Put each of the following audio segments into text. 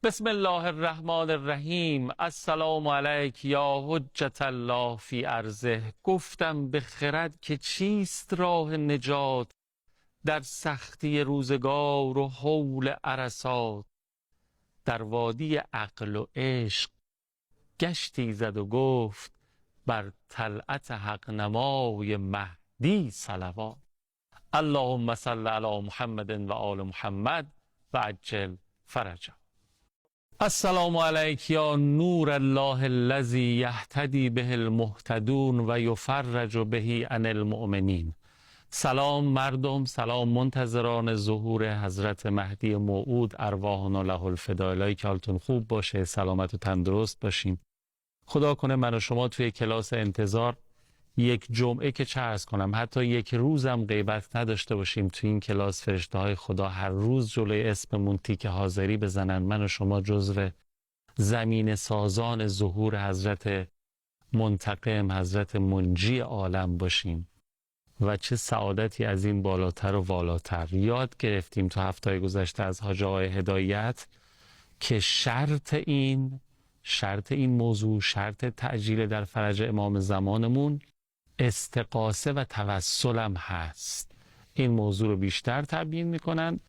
بسم الله الرحمن الرحیم. السلام علیک یا حجت الله فی ارضه. گفتم به خرد که چیست راه نجات، در سختی روزگار و هول عرصات. در وادی عقل و عشق گشتی زد و گفت، بر طلعت حق نمای مهدی صلوات. اللهم صل علی محمد و آل محمد و عجل فرجه. السلام علیک یا نور الله الذی یهتدی به المهتدون و یفرج به عن المؤمنین. سلام مردم، سلام منتظران ظهور حضرت مهدی موعود، ارواحنا له الفدا. که حالتون خوب باشه، سلامت و تندرست باشین. خدا کنه من و شما توی کلاس انتظار یک جمعه که چه عرض کنم، حتی یک روزم غیبت نداشته باشیم. توی این کلاس فرشته های خدا هر روز جلوی اسممون تیک حاضری بزنن، من و شما جزو زمین سازان ظهور حضرت منتقم، حضرت منجی عالم باشیم. و چه سعادتی از این بالاتر و والاتر. یاد گرفتیم تو هفته‌های گذشته از حاج آقای هدایت که شرط این موضوع، شرط تعجیل در فرج امام زمانمون استغاثه و توسل هم هست. این موضوع رو بیشتر تبیین میکنن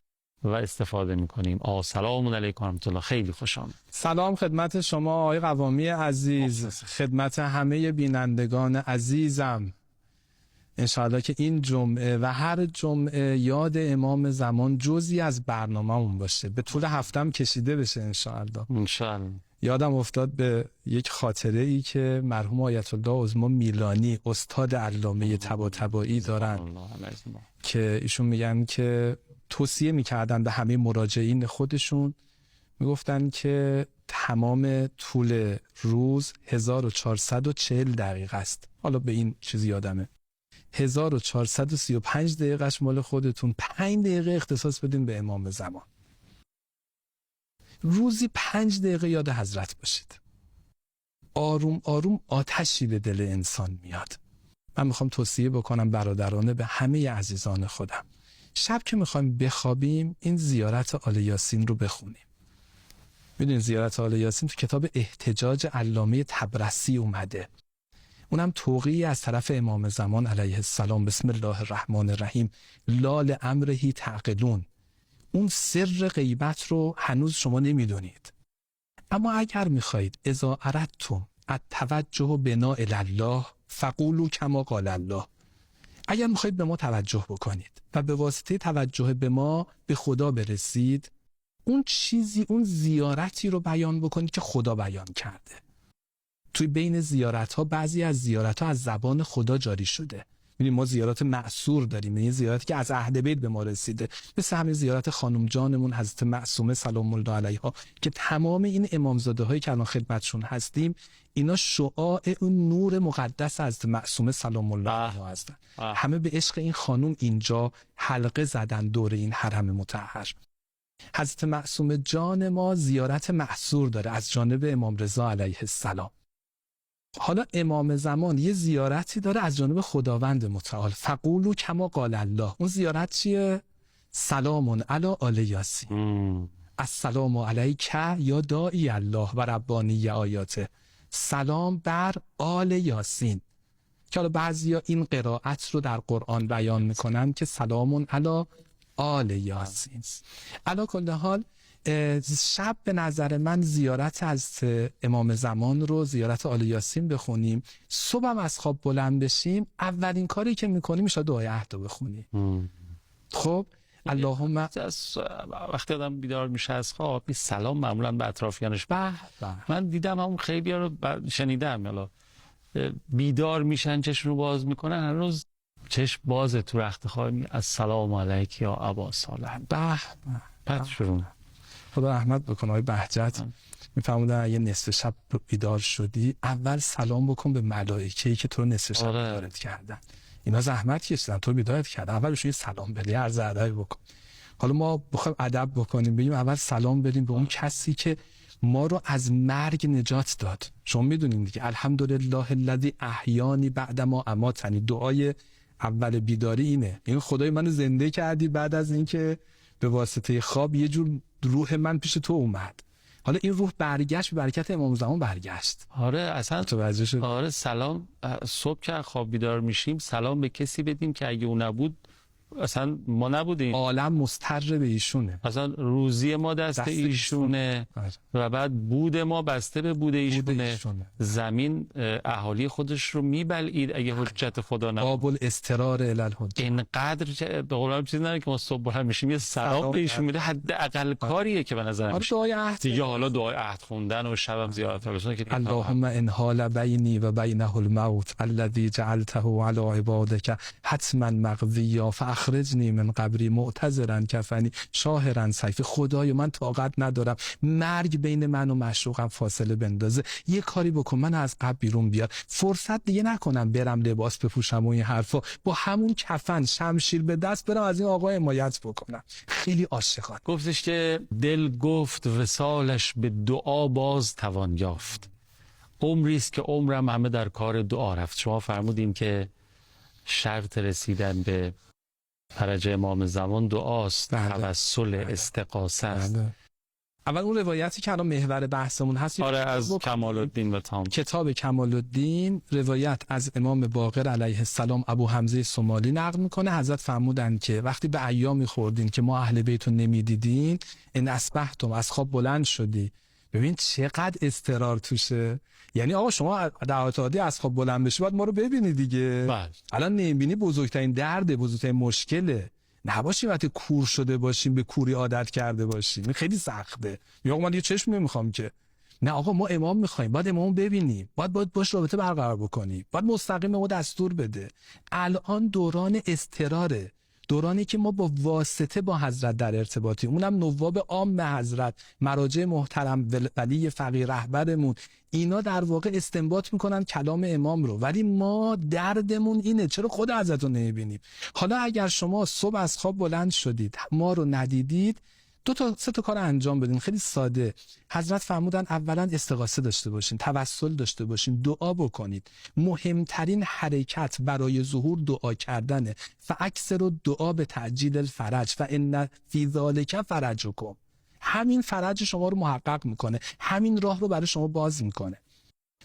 و استفاده میکنیم. سلام علیکم و رحمت الله. خیلی خوش آمد. سلام خدمت شما آقای قوامی عزیز، خدمت همه بینندگان عزیزم. انشاءالله که این جمعه و هر جمعه یاد امام زمان جزئی از برنامه‌مون باشه، به طول هفتم کشیده بشه انشاءالله. یادم افتاد به یک خاطره ای که مرحوم آیت الله عظما میلانی استاد علامه طباطبایی دارن که ایشون میگن که توصیه میکردن به همه مراجعین خودشون، میگفتن که تمام طول روز 1440 دقیقه است. حالا به این چیزی یادمه 1435 دقیقهش مال خودتون، 5 دقیقه اختصاص بدین به امام زمان. روزی 5 دقیقه یاد حضرت باشید. آروم آروم آتشی به دل انسان میاد. من میخوام توصیه بکنم برادرانه به همه عزیزان خودم، شب که میخوایم بخوابیم این زیارت آل یاسین رو بخونیم. میدونین زیارت آل یاسین تو کتاب احتجاج علامه طبرسی اومده. اونم توقیعی از طرف امام زمان علیه السلام. بسم الله الرحمن الرحیم. لال امرهی تعقلون. اون سر غیبت رو هنوز شما نمیدونید، اما اگر میخواهید اذا اردتم التوجه بنا الی الله فقولوا کما قال الله، اگر میخواهید به ما توجه بکنید و به واسطه توجه به ما به خدا برسید، اون چیزی، اون زیارتی رو بیان بکنید که خدا بیان کرده. توی بین زیارت ها بعضی از زیارت ها از زبان خدا جاری شده. می‌بینیم ما زیارت معصور داریم، یعنی زیارتی که از اهل بیت به ما رسیده، مثل همین زیارت خانم جانمون حضرت معصومه سلام الله علیها که تمام این امامزاده هایی که الان خدمتشون هستیم اینا شعاع اون نور مقدس حضرت معصومه سلام الله علیها هستن. همه به عشق این خانم اینجا حلقه زدن دور این حرم مطهر. حضرت معصومه جان ما زیارت معصور داره از جانب امام رضا علیه السلام. حالا امام زمان یه زیارتی داره از جانب خداوند متعال. فقولوا کما قال الله. اون زیارت چیه؟ سلام علی آل یاسین. السلام علیک یا داعی الله و ربانی آیاته. سلام بر آل یاسین. که حالا بعضیا این قرائت رو در قرآن بیان میکنن که سلام علی آل یاسین. علی کل حال شب به نظر من زیارت از امام زمان رو، زیارت آل یاسین بخونیم. صبحم از خواب بلند بشیم اولین کاری که میکنیم میشه دعای عهد رو بخونیم. خب اللهم وقتی آدم بیدار میشه از خواب سلام معمولا به اطرافیانش. من دیدم همون خیلی ها رو شنیدم، حالا بیدار میشن چشم رو باز میکنن، هنوز چشم بازه تو رخت خواب السلام علیک یا ابا صالح. بعد شروع خدا رحمت بکنه آقای بهجت میفرمودن اگه نصف شب بیدار شدی اول سلام بکن به ملائکه‌ای که تو رو نصف شب بیدارت کردن. اینا زحمت کشیدن تو بیدارت کردن، اولش یه سلام بده، عرض ادب بکن. حالا ما بخوایم ادب بکنیم بگیم اول سلام بدیم به اون کسی که ما رو از مرگ نجات داد. شما میدونین دیگه الحمدلله الذی احیانی بعد ما اماتنی. دعای اول بیداری اینه، این خدای منو زنده کردی بعد از اینکه به واسطه خواب یه جور روح من پیش تو اومد حالا این روح برگشت، به برکت امام زمان برگشت. آره اصلا توجه شد. آره سلام، صبح که خواب بیدار میشیم سلام به کسی بدیم که اگه اون نبود اصلا ما نبودیم. عالم مستر به ایشونه، اصلا روزی ما دست ایشونه و بعد بود ما بسته به بود ایشونه. زمین اهالی خودش رو میبلعید اگه حجت خدا نبود. باب الاضطرار الی الحجه. اینقدر به قول چیزی نداره که ما صبح بلند میشیم یه سلام به ایشون میده، حداقل کاریه که به نظر میاد. دعای عهد دیگه حالا دعای عهد خوندن و شبم زیارت رسول که اللهم انحال بینی و بینه الموت الذی جعلته علی عبادک حتما مقضیا فاخرجنی من قبری معتذرا کفنی شاهرا سیف. خدای من طاقت ندارم مرگ بین من و معشوقم فاصله بندازه، یه کاری بکن من از قبر بیرون بیار، فرصت دیگه نکنم برم لباس بپوشم و این حرفا، با همون کفن شمشیر به دست برم از این آقا حمایت بکنم. خیلی عاشقانه گفتش که دل گفت وصالش به دعا باز توان یافت. عمری است که عمرم همه در کار دعا رفت. شما فرمودین که شرط رسیدن به فرج امام زمان دعاست، توسل، استغاثه است. اول اون روایتی که الان محور بحثمون هست، آره از کمال الدین و تام، کتاب کمال الدین، روایت از امام باقر علیه السلام ابو حمزه سومالی نقل میکنه. حضرت فرمودن که وقتی به ایامی خوردین که ما اهل بیت رو نمیدیدین، ان اصبحتم، از خواب بلند شدی. ببین چقدر اضطرار توشه. یعنی آقا شما در حالت عادی از خواب بلند بشی باید ما رو ببینی دیگه. الان نمیبینی، بزرگترین درده، بزرگترین مشکله. نباشیم وقتی کور شده باشیم به کوری عادت کرده باشیم، این خیلی سخته. یا من یه چشم نمیخوام که، نه آقا ما امام میخوایم، باید امامو ببینیم، باید باش رابطه برقرار بکنیم، باید مستقیم ما دستور بده. الان دوران اضطراره، دورانی که ما با واسطه با حضرت در ارتباطیم، اونم نواب عام حضرت، مراجع محترم، ولی فقیه رهبرمون، اینا در واقع استنباط میکنن کلام امام رو، ولی ما دردمون اینه چرا خود حضرت رو نمیبینیم. حالا اگر شما صبح از خواب بلند شدید ما رو ندیدید، 2-3 تا کار انجام بدین خیلی ساده. حضرت فرمودن اولا استغاثه داشته باشین، توسل داشته باشین، دعا بکنید. مهمترین حرکت برای ظهور دعا کردنه. فاکثر دعا به تعجیل الفرج فان فی ذلک فرجکم. همین فرج شما رو محقق میکنه، همین راه رو برای شما باز میکنه.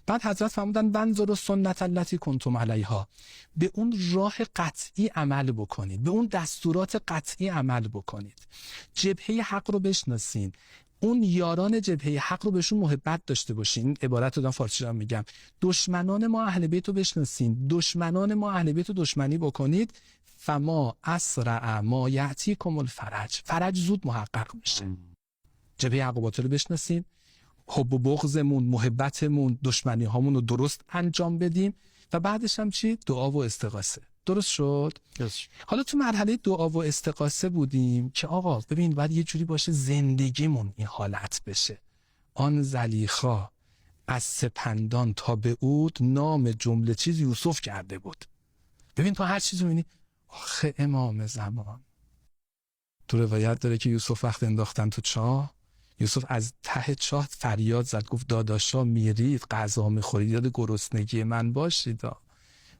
بعد حضرت فرمودن بنظر سنت التی کنتم علیها، به اون راه قطعی عمل بکنید، به اون دستورات قطعی عمل بکنید. جبهه حق رو بشناسین، اون یاران جبهه حق رو بهشون محبت داشته باشین. عبارت رو دارم فارسی رو میگم. دشمنان ما اهل بیت رو بشناسین، دشمنان ما اهل بیت رو دشمنی بکنید. فما اسرع ما یاتیکم الفرج، فرج زود محقق میشه. جبهه حق و باطل رو بشناسیم، حب و بغضمون، محبتمون، دشمنی هامون رو درست انجام بدیم و بعدش هم چی؟ دعا و استغاثه. درست شد؟ حالا تو مرحله دعا و استغاثه بودیم که آقا ببین باید یه جوری باشه زندگیمون این حالت بشه. آن زلیخا از سپندان تا به عود نام جمله چیز یوسف کرده بود. ببین تو هر چیزی می‌بینی آخه امام زمان. تو روایت داره که یوسف وقت انداختن تو چاه، یوسف از ته چاه فریاد زد، گفت داداشا میرید غذا میخورید یاد گرسنگی من باشید،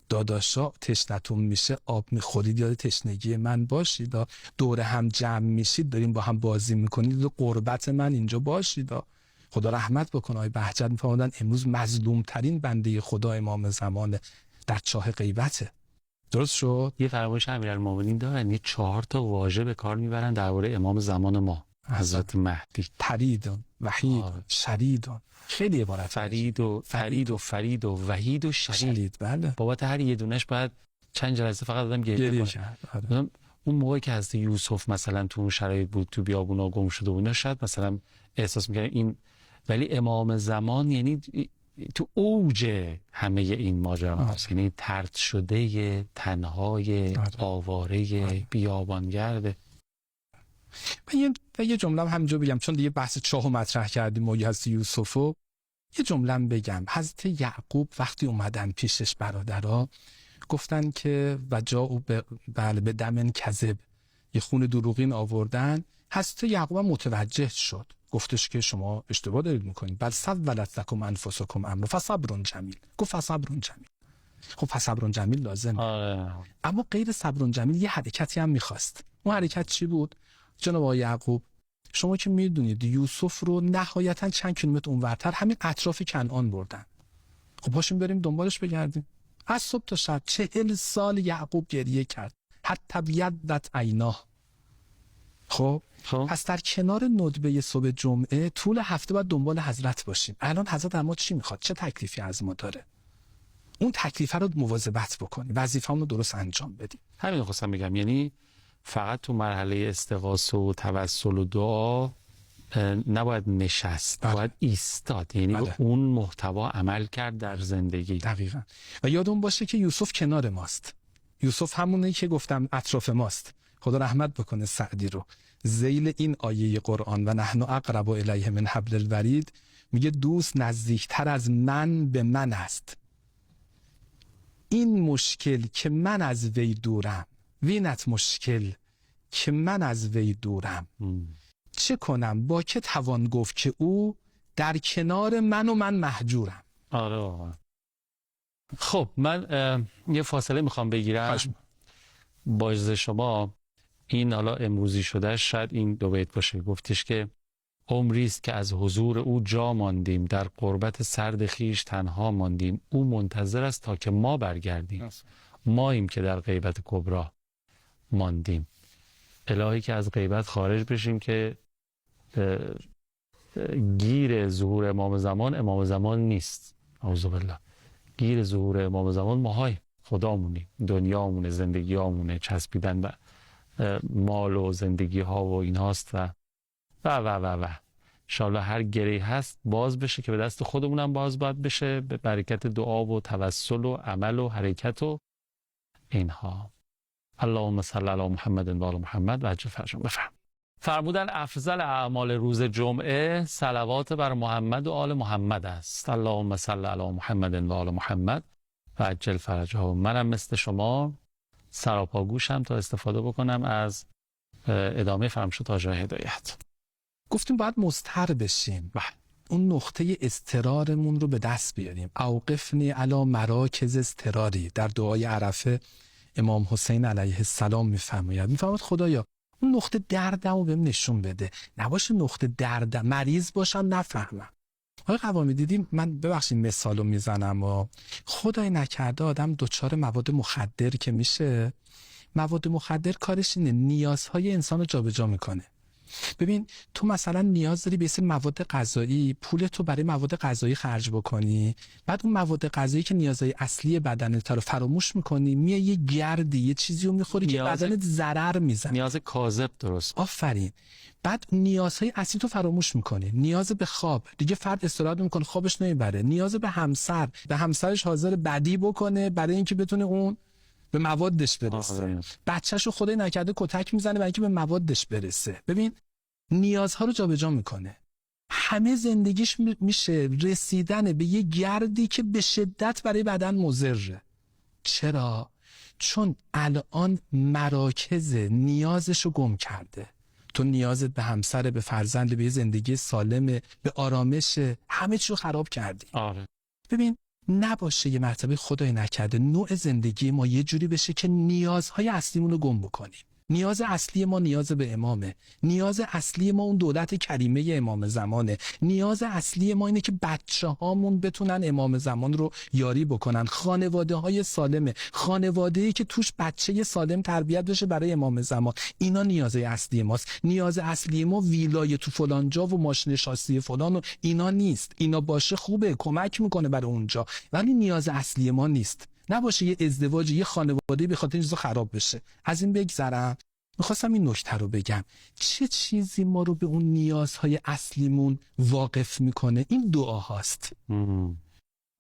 داداشا تشنتون میشه آب میخورید یاد تشنگی من باشید، دور هم جمع میشید داریم با هم بازی میکنید و قربت من اینجا باشید. خدا رحمت بکنه. آقای بهجت میفرمودن امروز مظلوم ترین بنده خدا امام زمان در چاه غیبته. درست شد؟ یه فرمایش امیرالمومنین دارن، یه 4 تا واژه به کار میبرن درباره امام زمان ما، حضرت مهدی. پریدون، وحید، شریدون. خیلی عبارت فرید و وحید و شرید. بله. بابت هر یه دونش باید چند جلسه فقط آدم گریه کنه. اون موقعی که حضرت یوسف مثلا تو اون شرایط بود، تو بیابونا گم شده و اینا، شاید مثلا احساس میکنه این، ولی امام زمان یعنی تو اوج همه این ماجرا هست. یعنی طرد شده، تنهای، آواره، بیابانگرد. و یه جمله هم همینجا بگم چون دیگه بحث چاهو مطرح کردیم و حضرت یوسفو، یه جمله بگم. حضرت یعقوب وقتی اومدن پیشش برادرها گفتن که و جاءوا به دم کذب، یه خون دروغین آوردن. حضرت یعقوب متوجه شد، گفتش که شما اشتباه دارید میکنید. بل سولت لکم انفسکم امر فصبر جمیل. گفت فصبر جمیل. خب فصبر جمیل لازمه. اما غیر صبر جمیل یه حرکتی هم میخواست. اون حرکت چی بود؟ جناب آقای یعقوب شما که میدونید یوسف رو نهایتاً چند کیلومتر اونورتر همین اطراف کنعان بردن. خب پاشیم بریم دنبالش بگردیم. از صبح تا شب 40 سال یعقوب گریه کرد، حتی بیضت عیناه. خب پس در کنار ندبه صبح جمعه طول هفته باید دنبال حضرت باشیم. الان حضرت از ما چی میخواد؟ چه تکلیفی از ما داره؟ اون تکلیف رو مواظبت بکنیم، وظیفه‌مون رو درست انجام بدیم. همین خواستم بگم، یعنی فقط تو مرحله استغاثه و توسل و دعا نباید نشست، باید ایستاد، یعنی اون محتوا عمل کرد در زندگی. دقیقاً. و یادمون باشه که یوسف کنار ماست. یوسف همونی که گفتم اطراف ماست. خدا رحمت بکنه سعدی رو. ذیل این آیه قرآن و نحن اقرب الیه من حبل الورید میگه دوست نزدیکتر از من به من است. این مشکل که من از وی دورم، وینت مشکل که من از وی دورم. چه کنم با که توان گفت که او در کنار من و من محجورم. آره. خب من یه فاصله میخوام بگیرم با اجازه شما. این حالا امروزی شده شاید این دو بیت باشه. گفتش که عمری است که از حضور او جا ماندیم، در قربت سرد خیش تنها ماندیم، او منتظر است تا که ما برگردیم، ماییم که در غیبت کبرا ماندیم. الهی که از غیبت خارج بشیم که گیر ظهور امام زمان نیست. اعوذ بالله. گیر ظهور امام زمان ماهای خدامونی، دنیامونه، زندگیامونه، چسبیدن به مال و زندگی ها و این هاست و انشاءالله هر گره هست باز بشه که به دست خودمونم باز باید بشه، به برکت دعا و توسل و عمل و حرکت و اینها. اللهم صل علی محمد و آل محمد و عجل فرجهم. بفرم. فرمودن افضل اعمال روز جمعه صلوات بر محمد و آل محمد است. اللهم صل علی محمد و آل محمد و عجل فرجهم. منم مثل شما سراپاگوشم تا استفاده بکنم از ادامه فرمایش تاج هدایت. گفتیم باید مضطر بشیم، اون نقطه اضطرارمون رو به دست بیاریم. اوقفنی علی مراکز اضطراری در دعای عرفه امام حسین علیه السلام میفرماید خدایا اون نقطه دردمو بهم نشون بده، نباشه نقطه درد مریض باشم نفهمم. آقای قوامی دیدیم، من ببخشید مثالو میزنم و خدای نکرده آدم دچار مواد مخدر که میشه، مواد مخدر کارش اینه نیازهای انسان رو جابجا میکنه. ببین تو مثلا نیاز داری به سری مواد غذایی، پول تو برای مواد غذایی خرج بکنی، بعد اون مواد غذایی که نیازهای اصلی بدنت رو فراموش میکنی، میای یه گردی یه چیزی رو میخوری که بدنت ضرر میزنه. نیاز کاذب. درست. آفرین. بعد نیازهای اصلی تو فراموش میکنی. نیاز به خواب، دیگه فرد استراحت میکنه خوابش نمیبره. نیاز به همسر، به همسرش حاضر بدی بکنه برای اینکه بتونه اون به موادش برسه. بچه‌شو خدای نکرده کتک میزنه برای اینکه به موادش برسه. ببین نیازها رو جابجا میکنه. همه زندگیش میشه رسیدن به یه گردی که به شدت برای بدن مضره. چرا؟ چون الان مراکز نیازشو گم کرده. تو نیازت به همسر، به فرزند، به زندگی سالم، به آرامش، همه چیو خراب کردی. آره. ببین نباشه یه مرتبه خدای نکرده نوع زندگی ما یه جوری بشه که نیازهای اصلیمون رو گم بکنیم. نیاز اصلی ما نیاز به امامه. نیاز اصلی ما اون دولت کریمه امام زمانه. نیاز اصلی ما اینه که بچه‌هامون بتونن امام زمان رو یاری بکنن. خانواده‌های سالمه، خانواده‌ای که توش بچه سالم تربیت بشه برای امام زمان. اینا نیاز اصلی ماست. نیاز اصلی ما ویلای تو فلان جا و ماشین شاسی فلان و اینا نیست. اینا باشه خوبه، کمک میکنه برای اونجا، ولی نیاز اصلی ما نیست. نباشه یه ازدواج، یه خانواده به خاطر این چیزا خراب بشه. از این بگذرم، میخواستم این نکته رو بگم. چه چیزی ما رو به اون نیازهای اصلیمون واقف میکنه؟ این دعا هاست.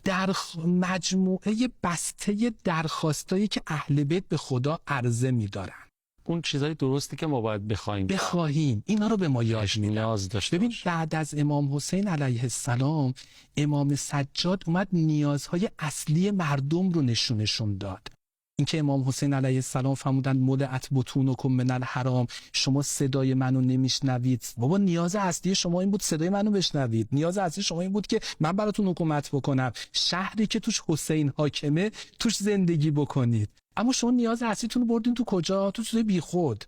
در مجموعه بسته درخواستایی که اهل بیت به خدا عرضه میدارن، اون چیزای درستی که ما باید بخواهیم اینا رو به ما یاد میدن. ببین بعد از امام حسین علیه السلام امام سجاد اومد نیازهای اصلی مردم رو نشون داد. اینکه امام حسین علیه السلام فرمودن ملئت بطونکم من الحرام، شما صدای منو نمیشنوید. بابا نیاز اصلی شما این بود صدای منو بشنوید. نیاز اصلی شما این بود که من براتون حکومت بکنم. شهری که توش حسین حاکمه توش زندگی بکنید. اما شما نیاز اصلیتون رو بردین تو کجا؟ تو چیزای بیخود.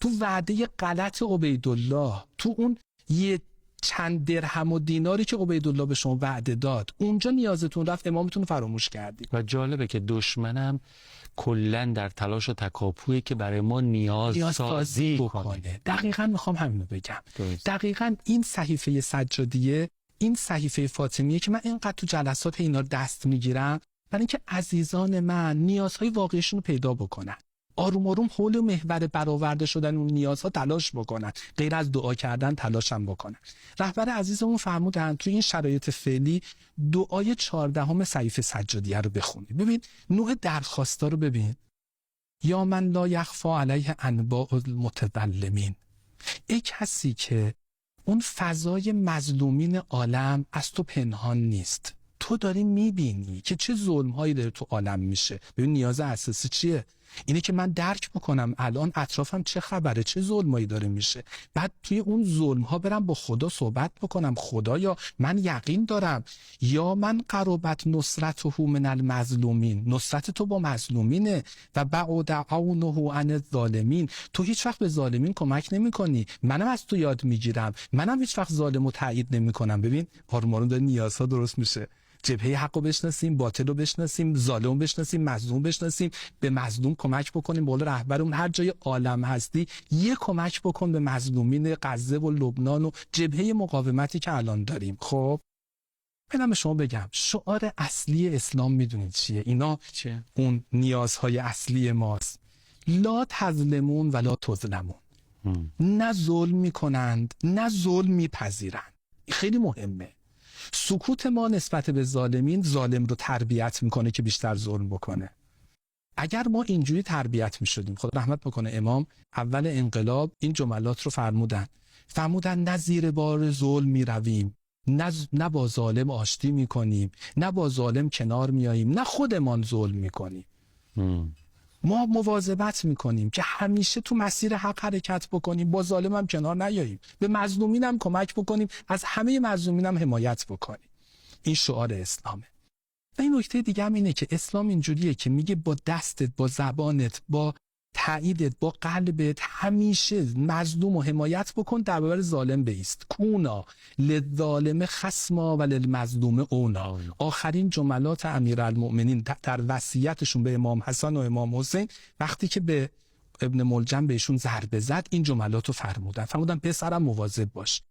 تو وعده غلط عبیدالله، تو اون یه چند درهم و دیناری که عبیدالله به شما وعده داد، اونجا نیازتون رفت، امامتون رو فراموش کردید. و جالبه که دشمنم کلن در تلاش و تکاپویی که برای ما نیاز سازی کنه. دقیقاً میخوام همینو بگم. دقیقاً این صحیفه سجادیه، این صحیفه فاطمیه که من اینقدر تو جلسات اینا دست میگیرم، برای اینکه عزیزان من نیازهای واقعیشون رو پیدا بکنن، آروم آروم حول و محور برآورده شدن اون نیازها تلاش بکنن، غیر از دعا کردن تلاش هم بکنن. رهبر عزیزمون فرمودن تو این شرایط فعلی دعای 14 صحیفه سجادیه رو بخونید. ببین نوع درخواستا رو ببین. یا من لا یخفی علیه انباء المتظلمین، ای کسی که اون فضای مظلومین عالم از تو پنهان نیست، تو داری میبینی که چه ظلم‌هایی داره تو عالم میشه. ببین نیاز اساسی چیه؟ اینه که من درک بکنم الان اطرافم چه خبره، چه ظلمایی داره میشه، بعد توی اون ظلم‌ها برم با خدا صحبت بکنم. خدایا من یقین دارم، یا من قربت نصرته من المظلومین، نصرت تو با مظلومینه، و بعد عونه عن الظالمین، تو هیچ وقت به ظالمین کمک نمی‌کنی، منم از تو یاد میگیرم، منم هیچ وقت ظالمو تایید نمی‌کنم. ببین آروم داره نیازها درست میشه. جبهه حق رو بشناسیم، باطل رو بشناسیم، ظالم بشناسیم، مظلوم بشناسیم، به مظلوم کمک بکنیم. بالا رهبرمون هر جای عالم هستی یه کمک بکن به مظلومین غزه و لبنان و جبهه مقاومتی که الان داریم. خب منم شما بگم شعار اصلی اسلام میدونید چیه؟ اینا چیه؟ اون نیازهای اصلی ماست. لا تظلمون ولا تظلمون. نه ظلم میکنند نه ظلم میپذیرند. خیلی مهمه. سکوت ما نسبت به ظالمین ظالم رو تربیت میکنه که بیشتر ظلم بکنه. اگر ما اینجوری تربیت میشدیم، خدا رحمت بکنه امام اول انقلاب این جملات رو فرمودن نه زیر بار ظلم میرویم، نه با ظالم آشتی میکنیم، نه با ظالم کنار میاییم، نه خودمان ظلم میکنیم. ما مواظبت میکنیم که همیشه تو مسیر حق حرکت بکنیم، با ظالم هم کنار نیاییم، به مظلومین هم کمک بکنیم، از همه مظلومین هم حمایت بکنیم. این شعار اسلامه. و این نکته دیگه هم اینه که اسلام اینجوریه که میگه با دستت، با زبانت، با تاییدت، با قلبت همیشه مظلوم و حمایت بکن، در برابر ظالم بایست. کونا للظالم خصما و للمظلوم اونا. آخرین جملات امیرالمؤمنین در وصیتشون به امام حسن و امام حسین وقتی که به ابن ملجم بهشون ضربه زد این جملات رو فرمودن پسرم مواظب باش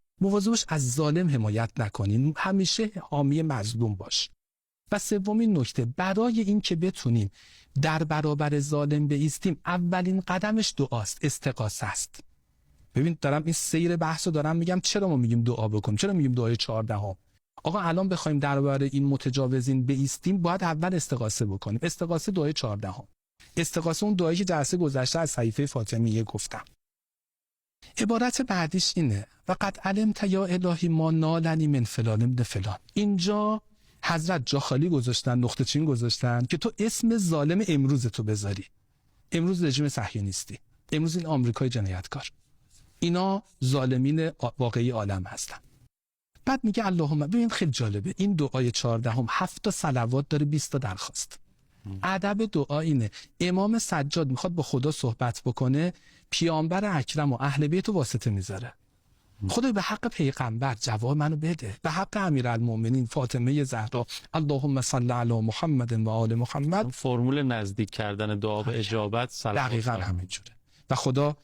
از ظالم حمایت نکنین، همیشه حامی مظلوم باش. و سومین نکته، برای این که بتونیم در برابر ظالم بایستیم اولین قدمش دعاست، استغاثه است. ببین دارم این سیر بحث رو دارم میگم چرا ما میگیم دعا بکنیم، چرا میگیم دعای 14. آقا الان بخوایم در برابر این متجاوزین بایستیم باید اول استغاثه بکنیم. استغاثه دعای 14. استغاثه اون دعایی که جلسه گذشته از صحیفه فاطمیه گفتم. عبارت بعدیش اینه و قد علمت یا الهی ما نالنی من فلان ابن فلان. اینجا حضرت جا خالی گذاشتن، نقطه چین گذاشتن که تو اسم ظالم امروز تو بذاری. امروز رژیم صهیونیستی، امروز این آمریکای جنایتکار، اینا ظالمین واقعی عالم هستن. بعد میگه اللهم، ببین خیلی جالبه این دعای 14 7 تا صلوات داره، 20 تا درخواست. ادب دعا اینه امام سجاد میخواد با خدا صحبت بکنه، پیامبر اکرم و اهل بیت رو واسطه میذاره. خدای به حق پیغمبر جواب منو بده، به حق امیرالمؤمنین فاطمه زهرا اللهم صل علی محمد و آل محمد. فرمول نزدیک کردن دعا به اجابت صلوات دقیقاً همینجوره. و خدا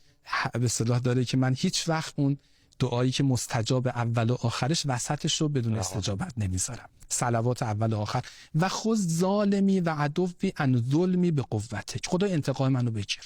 به اصطلاح داره که من هیچ وقت اون دعایی که مستجاب اول و آخرش وسطش رو بدون استجابت نمیذارم. صلوات اول و آخر. و خود ظالمی و عدوی ان ظلمی به قوتک، خدا انتقام منو بگیر.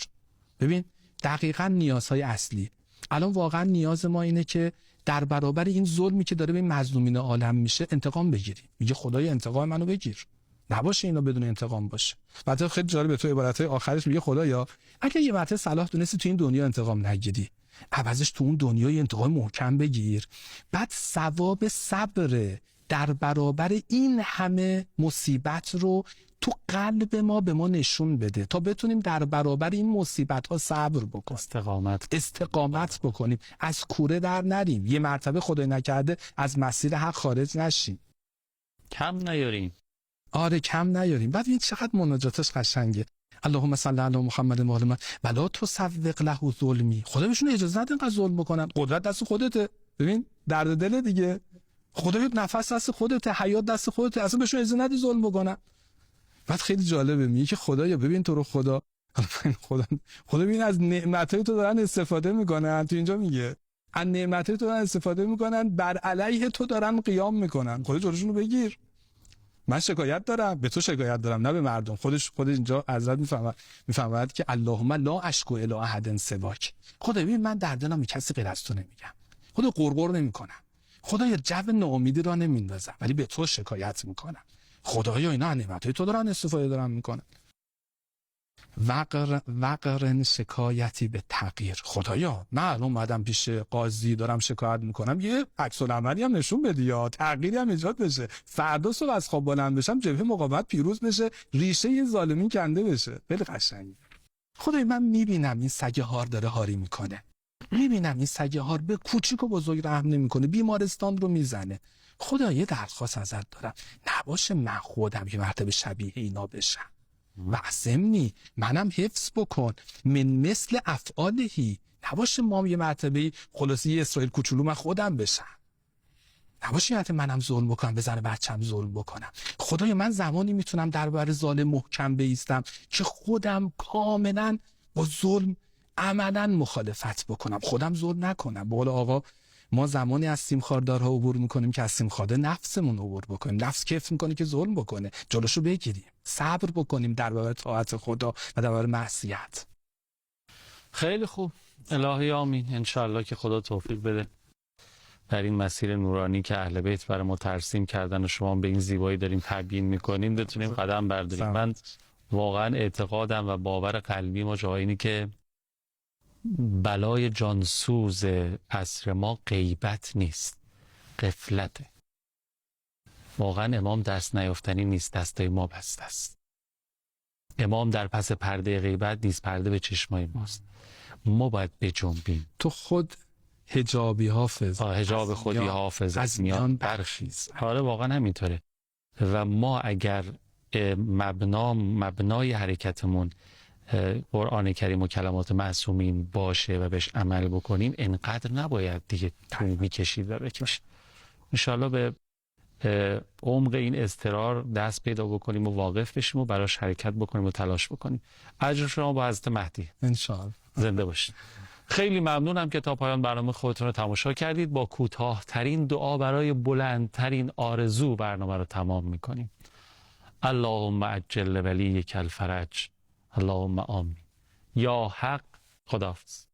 ببین دقیقاً نیازهای اصلی الان واقعا نیاز ما اینه که در برابر این ظلمی که داره به مظلومین عالم میشه انتقام بگیریم. میگه خدای انتقام منو بگیر، نباشه اینا بدون انتقام باشه. بعد خیلی جالب تو عبارتهای آخرش میگه خدایا اگه یه مرتبه صلاح دونستی تو این دنیا انتقام نگیری، عوضش تو اون دنیا یه انتقام محکم بگیر، بعد ثواب صبر در برابر این همه مصیبت رو تو قلب ما به ما نشون بده تا بتونیم در برابر این مصیبت ها صبر بکنیم، استقامت بکنیم، از کوره در نریم، یه مرتبه خدای نکرده از مسیر حق خارج نشیم، کم نیاریم. آره کم نیاریم. بعد این چقدر مناجاتش قشنگه. اللهم صل علی محمد و آل محمد ولا تسوق له ظلمی. خدا بهشون اجازه نده اینقدر ظلم بکنن. قدرت دست خودته. ببین درد دل دیگه. خدا نفس دست خودته، حیات دست خودته، اصلا بهشون اجازه نده ظلم بکنن. بعد خیلی جالبه میگه که خدایا ببین تو رو خدا ببین از نعمتای تو دارن استفاده میکنن. تو اینجا میگه از نعمتای تو دارن استفاده میکنن، بر علیه تو دارن قیام میکنن. خدا جلوشون رو بگیر. من شکایت دارم، به تو شکایت دارم نه به مردم. خود اینجا حضرت میفهمد که اللهم لا اشکو الی احد سواک. خدا ببین من در دلم کسی غیر از تو نمیگم. خدا قرقر نمیکنم. خدایا جو ناامیدی را نمیندازم، ولی به تو شکایت میکنم. خدایا اینا نعمتای تو دارن استفاده دارن میکنن. وقرن شکایتی به تغییر. خدایا من الان اومدم پیش قاضی دارم شکایت میکنم، یه عکس العملی هم نشون بدی یا تغییری هم ایجاد بشه. فردا صبح از خواب بلند بشم جبهه مقاومت پیروز بشه، ریشه یه ظالمین کنده بشه. خیلی قشنگه. خدایا من میبینم این سگ هار داره هاری میکنه، میبینم این سگ هار به کوچیک و بزرگ رحم نمیکنه، بیمارستان رو میزنه. خدایا یه درخواست ازت دارم، نباشه من خودم یه مرتبه شبیه اینا بشم. و ضمنی منم حفظ بکن من مثل افعالهی. نباشه ما یه مرتبه خلاصی اسرائیل کوچولو من خودم بشم. نباشه حتی منم ظلم بکنم، به زن بچم ظلم بکنم. خدایا من زمانی میتونم درباره ظالم محکم بایستم که خودم کاملا با ظلم عملا مخالفت بکنم، خودم ظلم نکنم. به قول آقا ما زمانی از سیمخاردارها عبور میکنیم که از سیمخارده نفسمون عبور بکنیم. نفس کیف میکنه که ظلم بکنه، جلوشو بگیریم، صبر بکنیم در برابر طاعت خدا و در برابر معصیت. خیلی خوب. الهی آمین. انشالله که خدا توفیق بده در این مسیر نورانی که اهل بیت برای ما ترسیم کردن و شما به این زیبایی داریم تبیین میکنیم بتونیم قدم برداریم. من واقعا اعتقادم و باور قلبی ما جای اینه که بلای جانسوز عصر ما غیبت نیست، غفلته. واقعا امام دست نیافتنی نیست، دستای ما بسته است. امام در پس پرده غیبت نیست، پرده به چشمای ماست. ما باید بجنبیم. تو خود حجابی حافظ، حجاب خودی حافظ از میان برخیز. آره واقعا همینطوره. و ما اگر مبنای حرکتمون قرآن کریم و کلمات معصومین باشه و بهش عمل بکنیم، انقدر نباید دیگه تو میکشید و بکشید. انشالله به عمق این اضطرار دست پیدا بکنیم و واقف بشیم و براش حرکت بکنیم و تلاش بکنیم. اجر شما با حضرت مهدی انشالله. زنده باشید. خیلی ممنونم که تا پایان برنامه خودتون رو تماشا کردید. با کوتاه‌ترین دعا برای بلندترین آرزو برنامه رو تمام میکنیم. اللهم عجل ولیک الفرج. اللهم آمین. یا حق. خداحافظ.